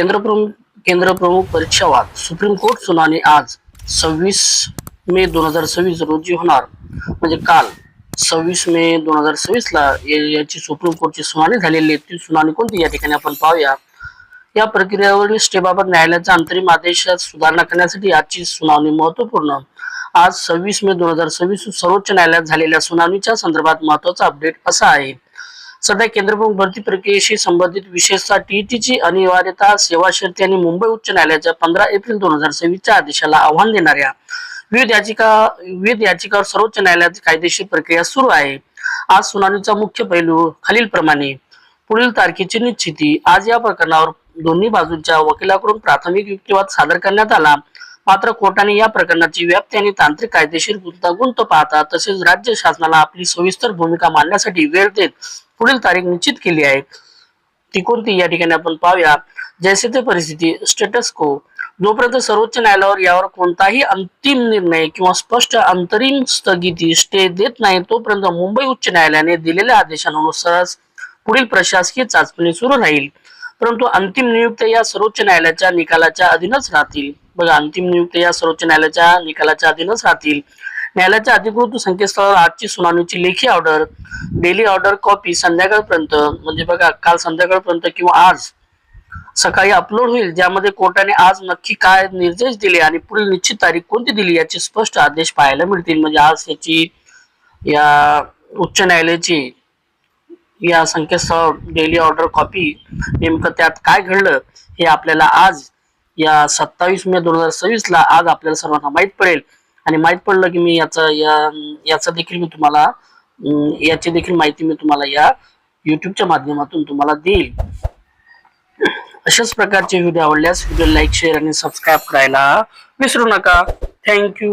केंद्र प्रमुख परीक्षा वाद सुप्रीम कोर्ट सुनावणी आज 26 मे 2026 रोजी होणार, म्हणजे काल 26 मे 2026 ला याची सुप्रीम कोर्टची सुनावणी झालेली आहे। ती सुनावणी कोणती या ठिकाणी आपण पाहूया। या प्रक्रियेवरील स्टेबाबत न्यायालयाचा अंतरिम आदेशात सुधारणा करण्यासाठी आजची सुनावणी महत्वपूर्ण। आज 26 मे 2026 सर्वोच्च न्यायालयात झालेल्या सुनावणीच्या संदर्भात महत्वाचा अपडेट असा आहे। सध्या केंद्र प्रमुख भरती प्रक्रियेशी संबंधित विशेषतः टीईटीची अनिवार्यता, सेवा शर्ती आणि मुंबई उच्च न्यायालयाच्या 15 एप्रिल 2026 च्या आदेशाला आव्हान देणाऱ्या विविध याचिकावर सर्वोच्च न्यायालयाची कायदेशीर प्रक्रिया सुरू आहे। आज सुनावणीचा मुख्य पैलू खालील प्रमाणे। पुढील तारखेची निश्चिती। आज या प्रकरणावर दोन्ही बाजूंच्या वकिलाकडून प्राथमिक युक्तिवाद सादर करण्यात आला, मात्र कोर्टाने या प्रकरणाची व्याप्ती आणि तांत्रिक कायदेशीर गुंतागुंत पाहता तसेच राज्य शासनाला आपली सविस्तर भूमिका मांडण्यासाठी वेळ देत पुढील तारीख निश्चित केली आहे। ती कोणती या ठिकाणी आपण पाहूया। जैसे ते परिस्थिती, स्टेटस को। जोपर्यंत सर्वोच्च न्यायालयावर यावर कोणताही अंतिम निर्णय किंवा स्पष्ट अंतरिम स्थगिती स्टे देत नाही, तोपर्यंत मुंबई उच्च न्यायालयाने दिलेल्या आदेशानुसार पुढील प्रशासकीय चाचपणी सुरू राहील। परंतु अंतिम नियुक्त या सर्वोच्च न्यायालयाच्या निकालाच्या अधीनच राहतील। बघा, अंतिम नियुक्त या सर्वोच्च न्यायालयाच्या निकालाच्या अधीनच राहतील। न्यायालयाच्या अधिकृत संकेतस्थळावर आजची सुनावणीची लेखी ऑर्डर, डेली ऑर्डर कॉपी संध्याकाळपर्यंत, म्हणजे बघा काल संध्याकाळपर्यंत किंवा आज सकाळी अपलोड होईल, ज्यामध्ये कोर्टाने आज नक्की काय निर्देश दिले आणि पुढील निश्चित तारीख कोणती दिली याचे स्पष्ट आदेश पाहायला मिळतील। म्हणजे आज याची या उच्च न्यायालयाची या संकेतस्थळावर डेली ऑर्डर कॉपी नेमकं त्यात काय घडलं हे आपल्याला आज या 27 मे 2026 ला आज आपल्याला सर्वांना माहित पडेल। आणि माहित पडलं की मी याचा देखील मी तुम्हाला याची देखील माहिती मी तुम्हाला या युट्यूबच्या माध्यमातून तुम्हाला देईल। अशाच प्रकारचे व्हिडिओ आवडल्यास व्हिडिओ लाईक, शेअर आणि सबस्क्राईब करायला विसरू नका। थँक्यू।